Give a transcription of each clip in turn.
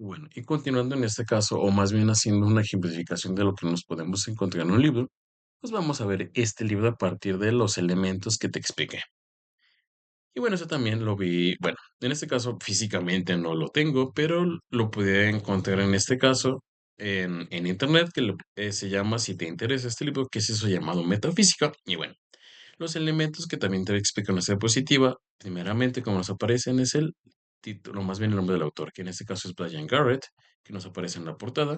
Bueno, y continuando en este caso, o más bien haciendo una ejemplificación de lo que nos podemos encontrar en un libro, pues vamos a ver este libro a partir de los elementos que te expliqué. Y bueno, eso también lo vi, bueno, en este caso físicamente no lo tengo, pero lo pude encontrar en este caso en internet, que se llama, si te interesa este libro, que es eso llamado Metafísica. Y bueno, los elementos que también te explico en la diapositiva, primeramente, como nos aparecen, es el título, más bien el nombre del autor, que en este caso es Brian Garrett, que nos aparece en la portada.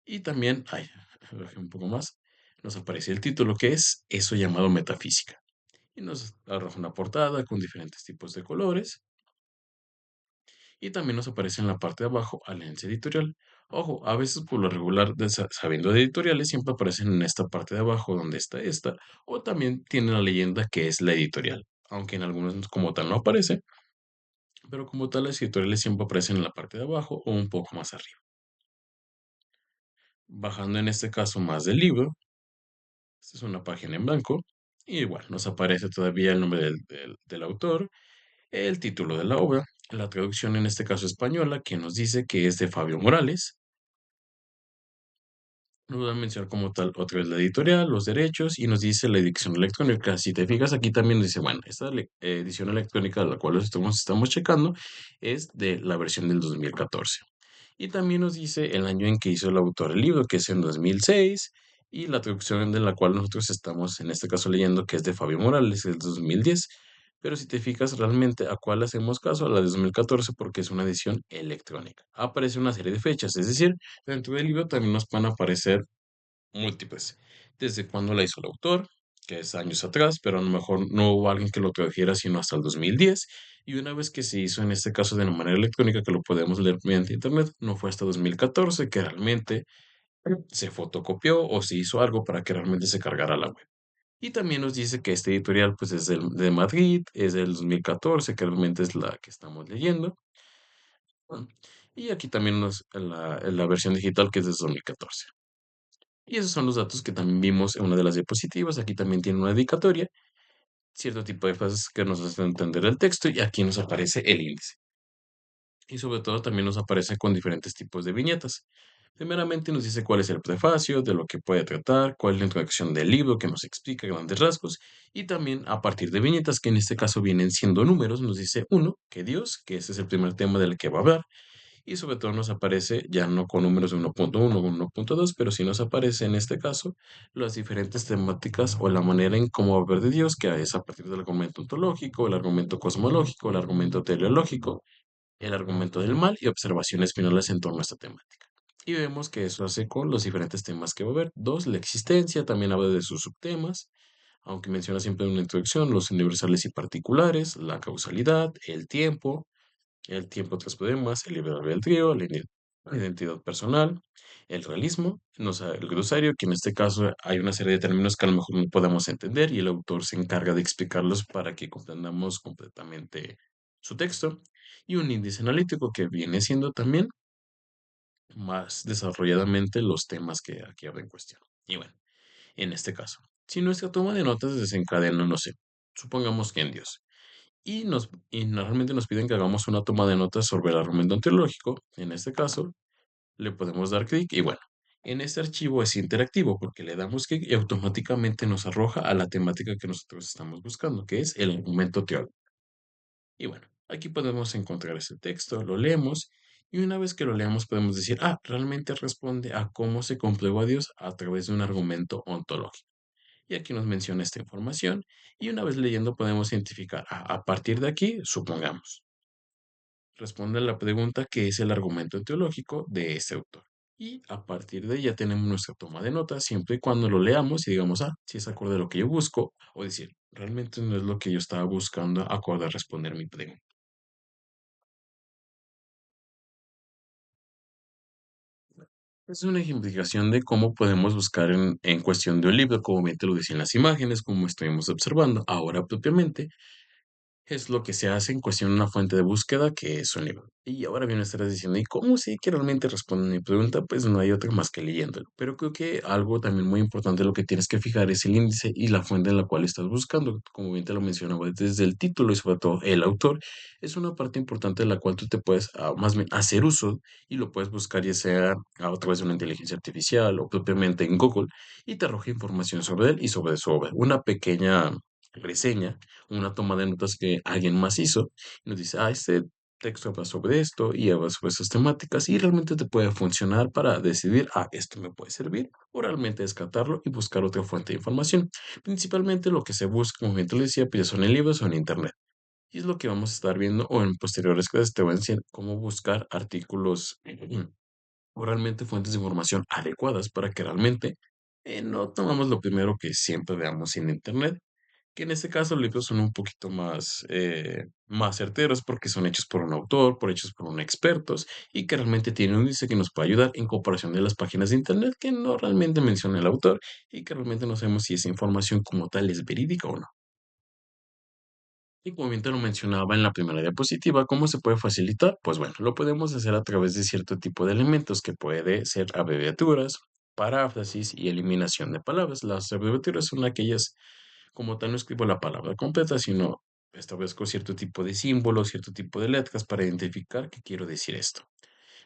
Y también, ay, bajé un poco más, nos aparece el título, que es eso llamado Metafísica. Y nos arroja una portada con diferentes tipos de colores. Y también nos aparece en la parte de abajo Alianza Editorial. Ojo, a veces por lo regular, sabiendo de editoriales, siempre aparecen en esta parte de abajo donde está esta, o también tiene la leyenda que es la editorial, aunque en algunos como tal no aparece, pero como tal las editoriales siempre aparecen en la parte de abajo o un poco más arriba. Bajando en este caso más del libro, esta es una página en blanco, y igual nos aparece todavía el nombre del autor, el título de la obra, la traducción en este caso española, que nos dice que es de Fabio Morales. Nos va a mencionar como tal otra vez la editorial, los derechos y nos dice la edición electrónica. Si te fijas aquí también nos dice, bueno, esta edición electrónica de la cual estamos checando es de la versión del 2014. Y también nos dice el año en que hizo el autor el libro, que es en 2006, y la traducción de la cual nosotros estamos en este caso leyendo, que es de Fabio Morales, del 2010. Pero si te fijas realmente a cuál hacemos caso, a la de 2014, porque es una edición electrónica. Aparece una serie de fechas, es decir, dentro del libro también nos van a aparecer múltiples. Desde cuándo la hizo el autor, que es años atrás, pero a lo mejor no hubo alguien que lo tradujera sino hasta el 2010. Y una vez que se hizo en este caso de una manera electrónica, que lo podemos leer mediante internet, no fue hasta 2014 que realmente se fotocopió o se hizo algo para que realmente se cargara la web. Y también nos dice que este editorial pues es de Madrid, es del 2014, que realmente es la que estamos leyendo. Bueno, y aquí también la versión digital que es de 2014. Y esos son los datos que también vimos en una de las diapositivas. Aquí también tiene una dedicatoria, cierto tipo de frases que nos hacen entender el texto y aquí nos aparece el índice. Y sobre todo también nos aparece con diferentes tipos de viñetas. Primeramente nos dice cuál es el prefacio, de lo que puede tratar, cuál es la introducción del libro que nos explica grandes rasgos y también a partir de viñetas que en este caso vienen siendo números, nos dice uno, que Dios, que ese es el primer tema del que va a hablar y sobre todo nos aparece ya no con números de 1.1 o 1.2, pero sí nos aparece en este caso las diferentes temáticas o la manera en cómo ver de Dios, que es a partir del argumento ontológico, el argumento cosmológico, el argumento teleológico, el argumento del mal y observaciones finales en torno a esta temática. Y vemos que eso hace con los diferentes temas que va a haber. Dos, la existencia, también habla de sus subtemas, aunque menciona siempre en una introducción los universales y particulares, la causalidad, el tiempo tras problemas, el libre albedrío, la identidad personal, el realismo, el glosario, que en este caso hay una serie de términos que a lo mejor no podemos entender y el autor se encarga de explicarlos para que comprendamos completamente su texto, y un índice analítico que viene siendo también más desarrolladamente los temas que aquí habla en cuestión. Y bueno, en este caso, si nuestra toma de notas desencadena, no sé, supongamos que en Dios y normalmente nos piden que hagamos una toma de notas sobre el argumento ontológico. En este caso, le podemos dar clic y bueno, en este archivo es interactivo porque le damos clic y automáticamente nos arroja a la temática que nosotros estamos buscando, que es el argumento teórico. Y bueno, aquí podemos encontrar ese texto, lo leemos y una vez que lo leamos podemos decir, ah, realmente responde a cómo se comprueba a Dios a través de un argumento ontológico. Y aquí nos menciona esta información y una vez leyendo podemos identificar, a partir de aquí, supongamos, responde a la pregunta qué es el argumento teológico de este autor. Y a partir de ahí ya tenemos nuestra toma de notas, siempre y cuando lo leamos y digamos, ah, si es acorde a lo que yo busco, o decir, realmente no es lo que yo estaba buscando acorde a responder mi pregunta. Es una ejemplificación de cómo podemos buscar en cuestión de un libro, como bien te lo decían las imágenes, como estuvimos observando. Ahora propiamente es lo que se hace en cuestión de una fuente de búsqueda que es un libro. Y ahora bien, me estarás diciendo, ¿y cómo sé que realmente responden mi pregunta? Pues no hay otra más que leyéndolo. Pero creo que algo también muy importante lo que tienes que fijar es el índice y la fuente en la cual estás buscando. Como bien te lo mencionaba desde el título y sobre todo el autor, es una parte importante de la cual tú te puedes más bien hacer uso y lo puedes buscar ya sea a través de una inteligencia artificial o propiamente en Google y te arroja información sobre él y sobre su obra. Una pequeña reseña, una toma de notas que alguien más hizo y nos dice, este texto habla sobre esto y habla sobre estas temáticas y realmente te puede funcionar para decidir, esto me puede servir o realmente descartarlo y buscar otra fuente de información. Principalmente lo que se busca, como bien te lo decía, pues ya son en libros o en internet. Y es lo que vamos a estar viendo o en posteriores clases te voy a enseñar cómo buscar artículos o realmente fuentes de información adecuadas para que realmente no tomamos lo primero que siempre veamos en internet, que en este caso los libros son un poquito más certeros porque son hechos por un autor, por hechos por un expertos y que realmente tienen un índice que nos puede ayudar en comparación de las páginas de internet que no realmente menciona el autor y que realmente no sabemos si esa información como tal es verídica o no. Y como bien te lo mencionaba en la primera diapositiva, ¿cómo se puede facilitar? Pues bueno, lo podemos hacer a través de cierto tipo de elementos que puede ser abreviaturas, paráfrasis y eliminación de palabras. Las abreviaturas son aquellas como tal no escribo la palabra completa, sino establezco cierto tipo de símbolos, cierto tipo de letras para identificar qué quiero decir esto.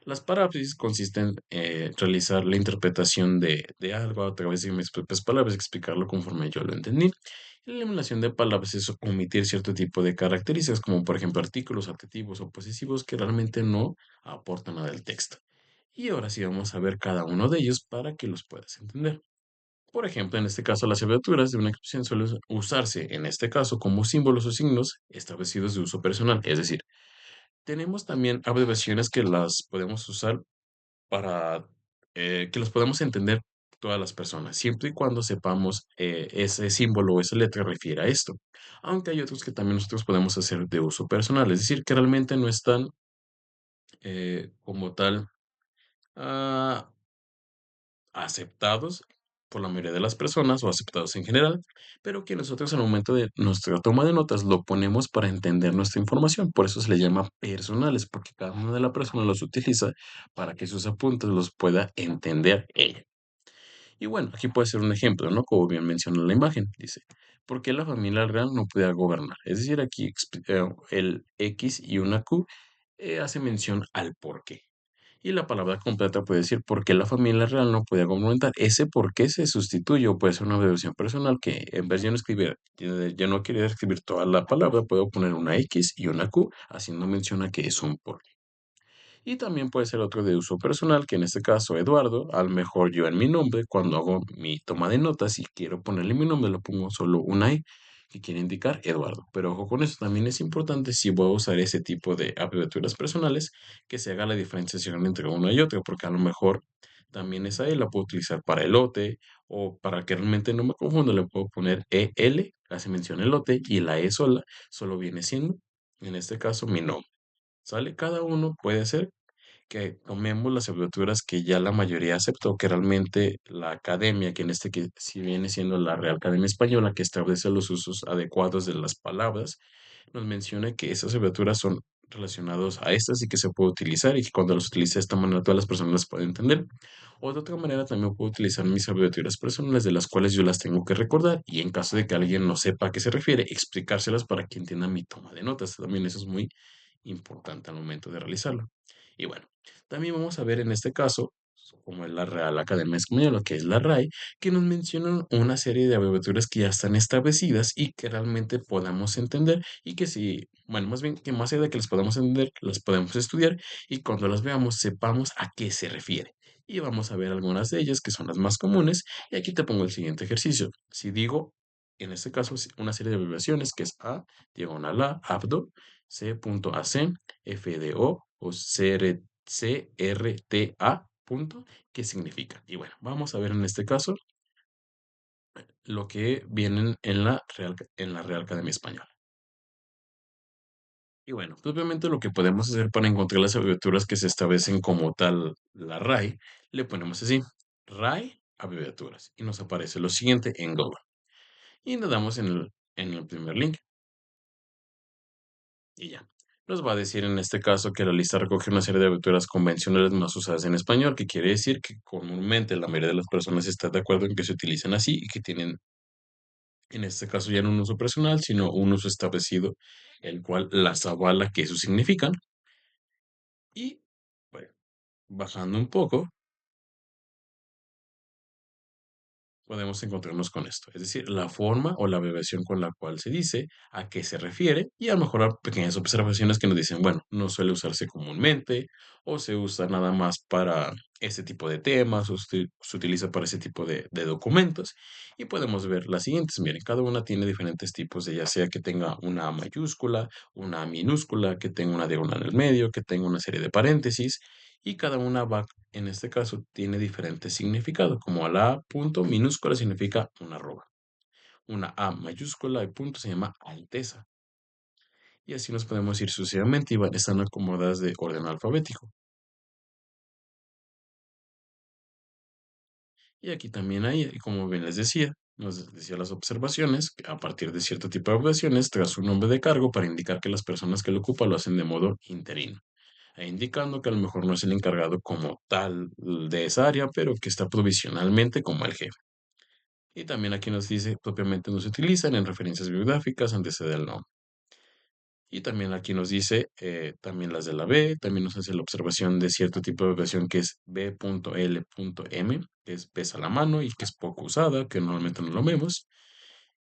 Las paráfrasis consisten en realizar la interpretación de algo a través de mis propias palabras, explicarlo conforme yo lo entendí. Y la eliminación de palabras es omitir cierto tipo de características, como por ejemplo artículos, adjetivos o posesivos que realmente no aportan nada al texto. Y ahora sí vamos a ver cada uno de ellos para que los puedas entender. Por ejemplo, en este caso, las abreviaturas de una expresión suelen usarse, en este caso, como símbolos o signos establecidos de uso personal. Es decir, tenemos también abreviaciones que las podemos usar para que los podemos entender todas las personas, siempre y cuando sepamos ese símbolo o esa letra refiere a esto. Aunque hay otros que también nosotros podemos hacer de uso personal, es decir, que realmente no están como tal ah, aceptados por la mayoría de las personas o aceptados en general, pero que nosotros al momento de nuestra toma de notas lo ponemos para entender nuestra información. Por eso se le llama personales, porque cada una de las personas los utiliza para que sus apuntes los pueda entender ella. Y bueno, aquí puede ser un ejemplo, ¿no? Como bien menciona la imagen, dice, ¿por qué la familia real no podía gobernar? Es decir, aquí el X y una Q hace mención al por qué. Y la palabra completa puede decir por qué la familia real no podía complementar. Ese por qué se sustituye o puede ser una abreviación personal que en vez de yo no escribir, yo no quería escribir toda la palabra, puedo poner una X y una Q haciendo mención a que es un por qué. Y también puede ser otro de uso personal, que en este caso Eduardo, a lo mejor yo en mi nombre, cuando hago mi toma de notas y quiero ponerle mi nombre, lo pongo solo una I, que quiere indicar Eduardo. Pero ojo con eso, también es importante si voy a usar ese tipo de abreviaturas personales, que se haga la diferenciación entre uno y otro, porque a lo mejor también esa E la puedo utilizar para elote, o para que realmente no me confunda, le puedo poner EL, hace mención elote, y la E sola solo viene siendo, en este caso, mi nombre. ¿Sale? Cada uno puede ser que tomemos las abreviaturas que ya la mayoría aceptó, que realmente la academia, que en este que si viene siendo la Real Academia Española, que establece los usos adecuados de las palabras, nos menciona que esas abreviaturas son relacionados a estas y que se puede utilizar y que cuando las utilice de esta manera todas las personas las pueden entender. O de otra manera también puedo utilizar mis abreviaturas personales de las cuales yo las tengo que recordar y en caso de que alguien no sepa a qué se refiere, explicárselas para que entienda mi toma de notas. También eso es muy importante al momento de realizarlo. Y bueno, también vamos a ver en este caso, como es la Real Academia Española, que es la RAE, que nos mencionan una serie de abreviaturas que ya están establecidas y que realmente podamos entender y que si, bueno, más bien que más allá de que las podamos entender, las podemos estudiar y cuando las veamos sepamos a qué se refiere. Y vamos a ver algunas de ellas que son las más comunes y aquí te pongo el siguiente ejercicio. Si digo, en este caso, una serie de abreviaciones que es A, diagonal A, abdo, C.AC, FDO o CRTA, punto, ¿qué significa? Y bueno, vamos a ver en este caso lo que vienen en la Real Academia Española. Y bueno, propiamente lo que podemos hacer para encontrar las abreviaturas que se establecen como tal la RAE, le ponemos así, RAE abreviaturas, y nos aparece lo siguiente en Google. Y le damos en el primer link, y ya. Nos va a decir en este caso que la lista recoge una serie de aberturas convencionales más usadas en español, que quiere decir que comúnmente la mayoría de las personas está de acuerdo en que se utilizan así y que tienen, en este caso, ya no un uso personal, sino un uso establecido, el cual las avala que eso significan. Y, bueno, bajando un poco, podemos encontrarnos con esto, es decir, la forma o la abreviación con la cual se dice, a qué se refiere y a lo mejor pequeñas observaciones que nos dicen, bueno, no suele usarse comúnmente o se usa nada más para este tipo de temas o se utiliza para ese tipo de documentos y podemos ver las siguientes. Miren, cada una tiene diferentes tipos de ya sea que tenga una A mayúscula, una A minúscula, que tenga una diagonal en el medio, que tenga una serie de paréntesis y cada una va, en este caso, tiene diferente significado, como la A punto minúscula significa una arroba, una A mayúscula y punto se llama alteza, y así nos podemos ir sucesivamente y están acomodadas de orden alfabético. Y aquí también hay, y como bien les decía, nos decía las observaciones, que a partir de cierto tipo de obligaciones, tras un nombre de cargo para indicar que las personas que lo ocupan lo hacen de modo interino, e indicando que a lo mejor no es el encargado como tal de esa área, pero que está provisionalmente como el jefe. Y también aquí nos dice, propiamente no se utilizan en referencias bibliográficas antes se da el nombre. Y también aquí nos dice, también las de la B, también nos hace la observación de cierto tipo de abreviación que es B.L.M, que es pesa la mano y que es poco usada, que normalmente no lo vemos.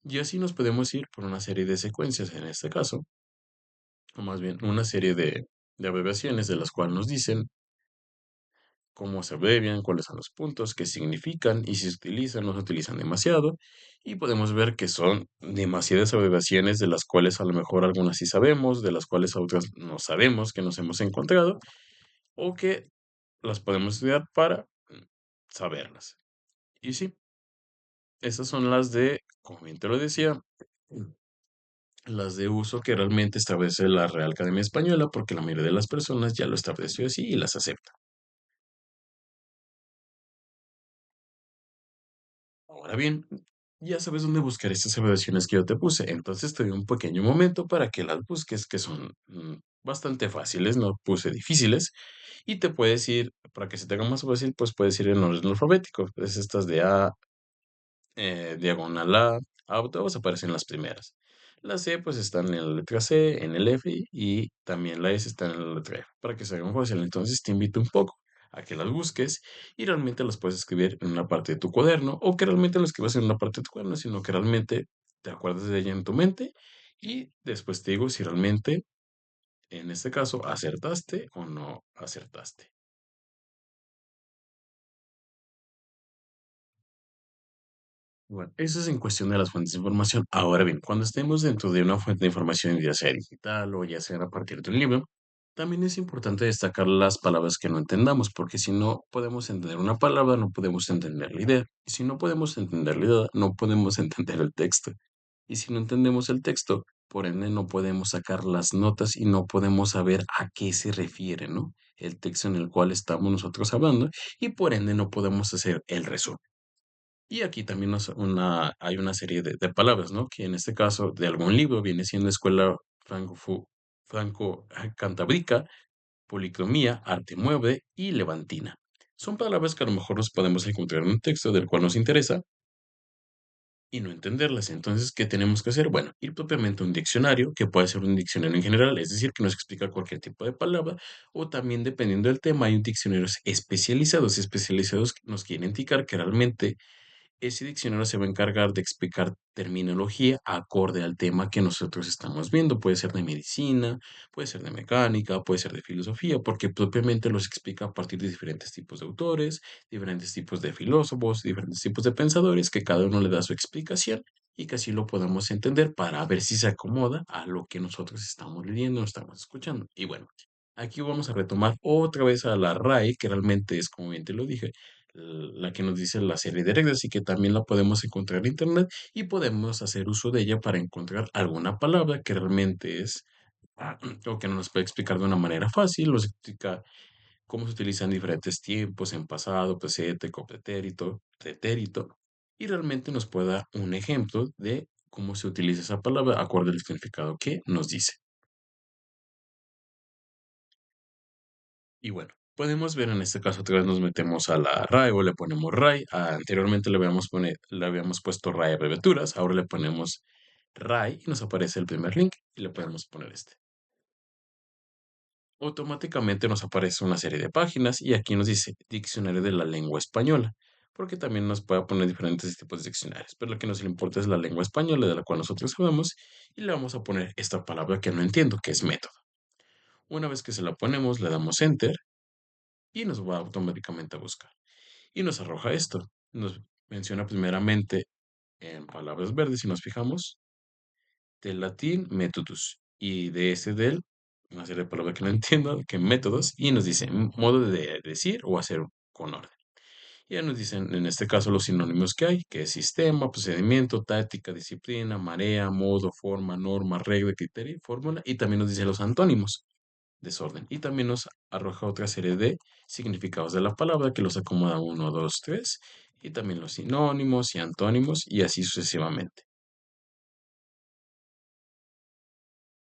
Y así nos podemos ir por una serie de secuencias en este caso, o más bien una serie de abreviaciones de las cuales nos dicen cómo se abrevian, cuáles son los puntos, qué significan y si se utilizan o no se utilizan demasiado. Y podemos ver que son demasiadas abreviaciones de las cuales a lo mejor algunas sí sabemos, de las cuales otras no sabemos que nos hemos encontrado o que las podemos estudiar para saberlas. Y sí, esas son las de, como bien te lo decía, las de uso que realmente establece la Real Academia Española porque la mayoría de las personas ya lo estableció así y las acepta. Ahora bien, ya sabes dónde buscar estas evaluaciones que yo te puse, entonces te doy un pequeño momento para que las busques, que son bastante fáciles, no puse difíciles, y te puedes ir, para que se te haga más fácil, pues puedes ir en orden alfabético, pues estas de A diagonal A, todas aparecen las primeras. La C pues están en la letra C, en el F y también la S está en la letra F, para que se hagan fácil. Entonces te invito un poco a que las busques y realmente las puedes escribir en una parte de tu cuaderno o que realmente lo escribas en una parte de tu cuaderno, sino que realmente te acuerdes de ella en tu mente y después te digo si realmente, en este caso, acertaste o no acertaste. Bueno, eso es en cuestión de las fuentes de información. Ahora bien, cuando estemos dentro de una fuente de información, ya sea digital o ya sea a partir de un libro, también es importante destacar las palabras que no entendamos, porque si no podemos entender una palabra, no podemos entender la idea. Y si no podemos entender la idea, no podemos entender el texto. Y si no entendemos el texto, por ende no podemos sacar las notas y no podemos saber a qué se refiere, ¿no? El texto en el cual estamos nosotros hablando y por ende no podemos hacer el resumen. Y aquí también hay una serie de palabras, ¿no? Que en este caso de algún libro viene siendo escuela franco-cantábrica, policromía, arte mueble y levantina. Son palabras que a lo mejor nos podemos encontrar en un texto del cual nos interesa y no entenderlas. Entonces, ¿qué tenemos que hacer? Bueno, ir propiamente a un diccionario, que puede ser un diccionario en general, es decir, que nos explica cualquier tipo de palabra, o también dependiendo del tema, hay un diccionarios especializados. Especializados nos quieren indicar que realmente ese diccionario se va a encargar de explicar terminología acorde al tema que nosotros estamos viendo. Puede ser de medicina, puede ser de mecánica, puede ser de filosofía, porque propiamente los explica a partir de diferentes tipos de autores, diferentes tipos de filósofos, diferentes tipos de pensadores, que cada uno le da su explicación y que así lo podamos entender para ver si se acomoda a lo que nosotros estamos leyendo o estamos escuchando. Y bueno, aquí vamos a retomar otra vez a la RAE, que realmente es, como bien te lo dije, la que nos dice la serie de reglas y que también la podemos encontrar en internet y podemos hacer uso de ella para encontrar alguna palabra que realmente es o que no nos puede explicar de una manera fácil, nos explica cómo se utilizan diferentes tiempos en pasado, presente, con pretérito, pretérito y realmente nos puede dar un ejemplo de cómo se utiliza esa palabra acorde al significado que nos dice. Y bueno, podemos ver en este caso otra vez nos metemos a la RAE o le ponemos RAE. Anteriormente le habíamos puesto RAE abreviaturas, ahora le ponemos RAE y nos aparece el primer link y le podemos poner este. Automáticamente nos aparece una serie de páginas y aquí nos dice Diccionario de la Lengua Española, porque también nos puede poner diferentes tipos de diccionarios, pero lo que nos importa es la lengua española de la cual nosotros sabemos y le vamos a poner esta palabra que no entiendo, que es método. Una vez que se la ponemos, le damos Enter y nos va automáticamente a buscar. Y nos arroja esto. Nos menciona primeramente en palabras verdes, si nos fijamos, del latín methodus y de ese del, una serie de palabras que no entiendo, que métodos, y nos dice modo de decir o hacer con orden. Y ya nos dicen en este caso los sinónimos que hay, que es sistema, procedimiento, táctica, disciplina, marea, modo, forma, norma, regla, criterio, fórmula, y también nos dice los antónimos, desorden. Y también nos arroja otra serie de significados de la palabra que los acomoda uno, 2, 3, y también los sinónimos y antónimos, y así sucesivamente.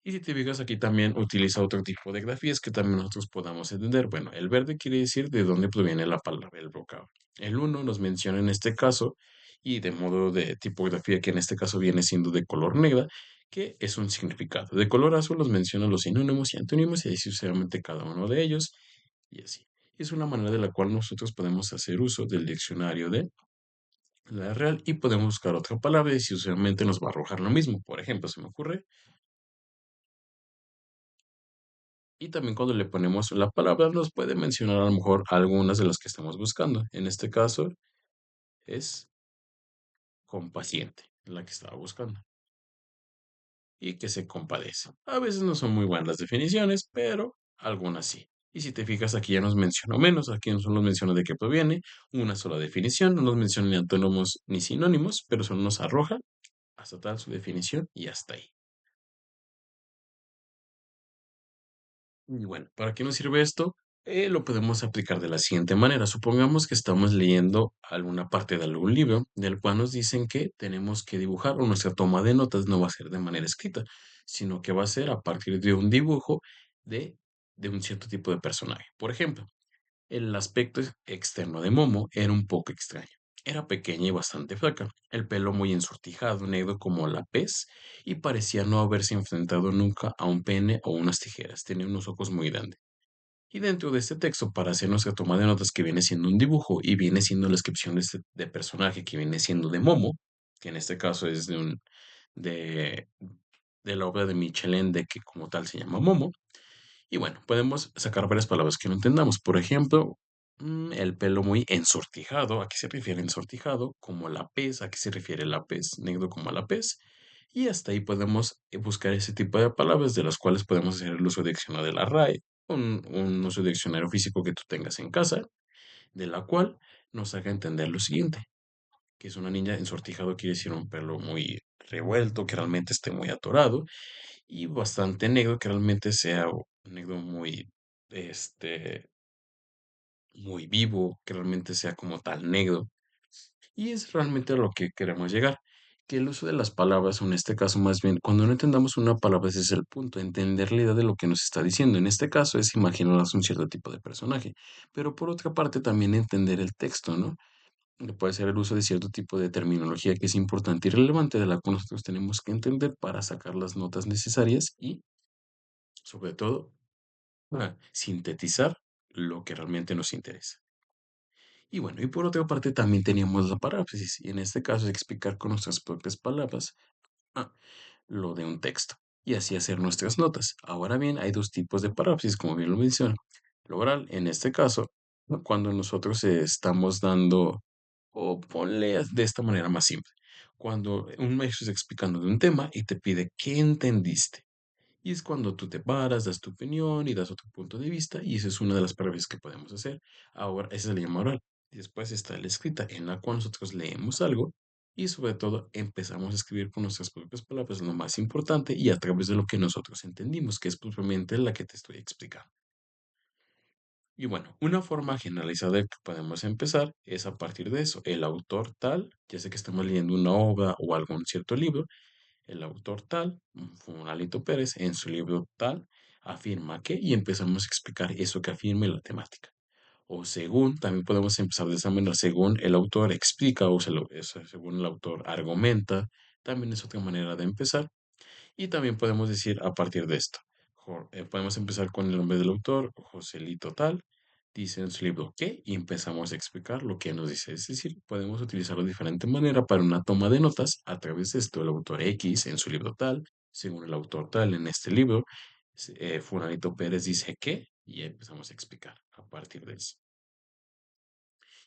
Y si te fijas aquí también utiliza otro tipo de grafías que también nosotros podamos entender. Bueno, el verde quiere decir de dónde proviene la palabra, el vocablo. El uno nos menciona en este caso, y de modo de tipografía que en este caso viene siendo de color negra, que es un significado. De color azul nos menciona los sinónimos y antónimos y así sucesivamente cada uno de ellos y así. Es una manera de la cual nosotros podemos hacer uso del diccionario de la Real y podemos buscar otra palabra y sucesivamente nos va a arrojar lo mismo. Por ejemplo, se me ocurre. Y también cuando le ponemos la palabra nos puede mencionar a lo mejor algunas de las que estamos buscando. En este caso es compaciente, la que estaba buscando. Y que se compadece. A veces no son muy buenas las definiciones, pero algunas sí. Y si te fijas, aquí ya nos mencionó menos, aquí no solo nos menciona de qué proviene, una sola definición, no nos menciona ni antónimos ni sinónimos, pero solo nos arroja hasta tal su definición y hasta ahí. Y bueno, ¿para qué nos sirve esto? Lo podemos aplicar de la siguiente manera. Supongamos que estamos leyendo alguna parte de algún libro del cual nos dicen que tenemos que dibujar o nuestra toma de notas no va a ser de manera escrita, sino que va a ser a partir de un dibujo de, de un cierto tipo de personaje. Por ejemplo, el aspecto externo de Momo era un poco extraño. Era pequeña y bastante flaca, el pelo muy ensortijado, negro como la pez, y parecía no haberse enfrentado nunca a un pene o unas tijeras. Tenía unos ojos muy grandes. Y dentro de este texto, para hacer nuestra toma de notas, que viene siendo un dibujo y viene siendo la descripción de personaje, que viene siendo de Momo, que en este caso es de, de la obra de Michel Ende, que como tal se llama Momo, y bueno, podemos sacar varias palabras que no entendamos. Por ejemplo, el pelo muy ensortijado. ¿A qué se refiere ensortijado? Como la pez. ¿A qué se refiere la pez? Negro como la pez. Y hasta ahí podemos buscar ese tipo de palabras de las cuales podemos hacer el uso diccionario de la RAE, un uso diccionario físico que tú tengas en casa, de la cual nos haga entender lo siguiente, que es una niña ensortijado quiere decir un pelo muy revuelto, que realmente esté muy atorado, y bastante negro, que realmente sea un negro muy, este, muy vivo, que realmente sea como tal negro. Y es realmente a lo que queremos llegar. Que el uso de las palabras, o en este caso más bien, cuando no entendamos una palabra, ese es el punto, entender la idea de lo que nos está diciendo. En este caso es imaginarnos un cierto tipo de personaje, pero por otra parte también entender el texto, ¿no? Que puede ser el uso de cierto tipo de terminología que es importante y relevante, de la que nosotros tenemos que entender para sacar las notas necesarias y, sobre todo, para sintetizar lo que realmente nos interesa. Y bueno, y por otra parte también teníamos la paráfrasis, y en este caso es explicar con nuestras propias palabras ah, lo de un texto, y así hacer nuestras notas. Ahora bien, hay dos tipos de paráfrasis, como bien lo menciono. Lo oral, en este caso, ¿no? Cuando nosotros estamos dando, o ponle de esta manera más simple, cuando un maestro está explicando de un tema y te pide, ¿qué entendiste? Y es cuando tú te paras, das tu opinión y das otro punto de vista, y esa es una de las previas que podemos hacer. Ahora, esa se le llama oral. Y después está la escrita, en la cual nosotros leemos algo y sobre todo empezamos a escribir con nuestras propias palabras, lo más importante, y a través de lo que nosotros entendimos, que es propiamente la que te estoy explicando. Y bueno, una forma generalizada de que podemos empezar es a partir de eso. El autor tal, ya sé que estamos leyendo una obra o algún cierto libro, el autor tal, Fulanito Pérez, en su libro tal, afirma que, y empezamos a explicar eso que afirma y la temática. O según, también podemos empezar de esa manera, según el autor explica según el autor argumenta, también es otra manera de empezar. Y también podemos decir a partir de esto. Podemos empezar con el nombre del autor, Joselito tal, dice en su libro qué, y empezamos a explicar lo que nos dice. Es decir, podemos utilizarlo de diferente manera para una toma de notas a través de esto. El autor X en su libro tal, según el autor tal en este libro, Fulanito Pérez dice qué, y empezamos a explicar a partir de eso.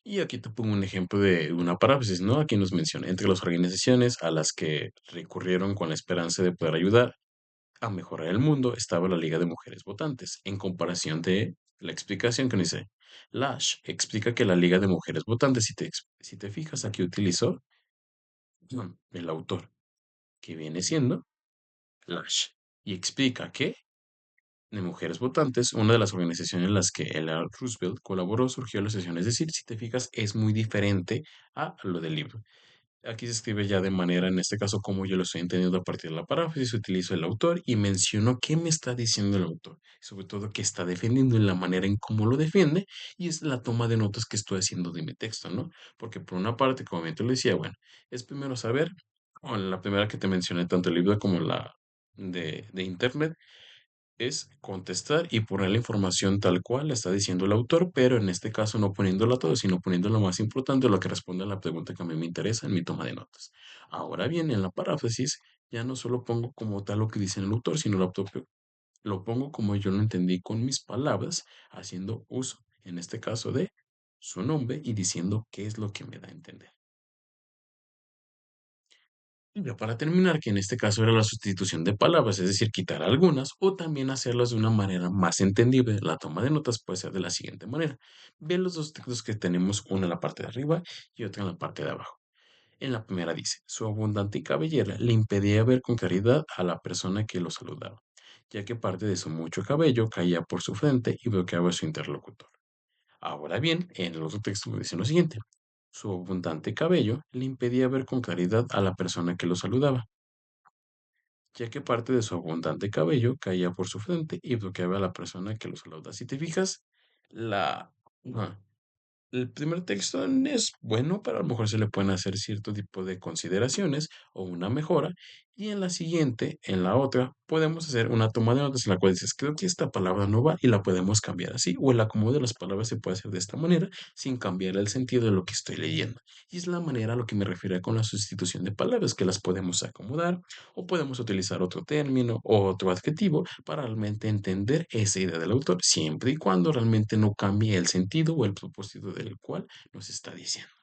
Y aquí te pongo un ejemplo de una paráfrasis, ¿no? Aquí nos menciona, entre las organizaciones a las que recurrieron con la esperanza de poder ayudar a mejorar el mundo estaba la Liga de Mujeres Votantes, en comparación de la explicación que nos dice. Lash explica que la Liga de Mujeres Votantes, si te fijas, aquí utilizó el autor, que viene siendo Lash, y explica que de Mujeres Votantes, una de las organizaciones en las que Eleanor Roosevelt colaboró, surgió la asociación. Es decir, si te fijas, es muy diferente a lo del libro. Aquí se escribe ya de manera, en este caso, como yo lo estoy entendiendo a partir de la paráfrasis, utilizo el autor y menciono qué me está diciendo el autor, sobre todo qué está defendiendo en la manera en cómo lo defiende, y es la toma de notas que estoy haciendo de mi texto, ¿no? Porque por una parte, como bien te lo decía, bueno, es primero saber, o la primera que te mencioné, tanto el libro como la de internet, es contestar y poner la información tal cual la está diciendo el autor, pero en este caso no poniéndolo todo, sino poniendo lo más importante, lo que responde a la pregunta que a mí me interesa en mi toma de notas. Ahora bien, en la paráfrasis ya no solo pongo como tal lo que dice el autor, sino lo pongo como yo lo entendí con mis palabras, haciendo uso, en este caso, de su nombre y diciendo qué es lo que me da a entender. Y ya para terminar, que en este caso era la sustitución de palabras, es decir, quitar algunas o también hacerlas de una manera más entendible. La toma de notas puede ser de la siguiente manera. Ve los dos textos que tenemos, uno en la parte de arriba y otro en la parte de abajo. En la primera dice, su abundante cabellera le impedía ver con claridad a la persona que lo saludaba, ya que parte de su mucho cabello caía por su frente y bloqueaba a su interlocutor. Ahora bien, en el otro texto me dice lo siguiente. Su abundante cabello le impedía ver con claridad a la persona que lo saludaba, ya que parte de su abundante cabello caía por su frente y bloqueaba a la persona que lo saluda. Si te fijas, la, ajá, el primer texto es bueno, pero a lo mejor se le pueden hacer cierto tipo de consideraciones o una mejora. Y en la siguiente, en la otra, podemos hacer una toma de notas en la cual dices, creo que esta palabra no va y la podemos cambiar así. O el acomodo de las palabras se puede hacer de esta manera sin cambiar el sentido de lo que estoy leyendo. Y es la manera a lo que me refiero con la sustitución de palabras, que las podemos acomodar o podemos utilizar otro término o otro adjetivo para realmente entender esa idea del autor, siempre y cuando realmente no cambie el sentido o el propósito del cual nos está diciendo.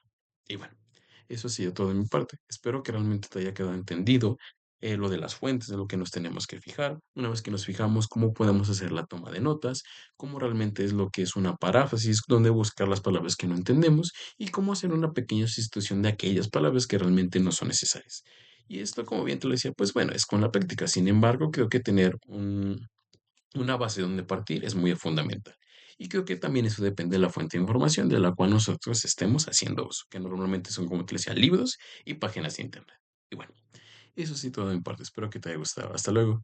Y bueno, eso ha sido todo de mi parte. Espero que realmente te haya quedado entendido lo de las fuentes, de lo que nos tenemos que fijar. Una vez que nos fijamos, cómo podemos hacer la toma de notas, cómo realmente es lo que es una paráfrasis, dónde buscar las palabras que no entendemos y cómo hacer una pequeña sustitución de aquellas palabras que realmente no son necesarias. Y esto, como bien te lo decía, pues bueno, es con la práctica. Sin embargo, creo que tener una base donde partir es muy fundamental. Y creo que también eso depende de la fuente de información de la cual nosotros estemos haciendo uso, que normalmente son, como te decía, libros y páginas de internet. Y bueno, eso sí todo en parte. Espero que te haya gustado. Hasta luego.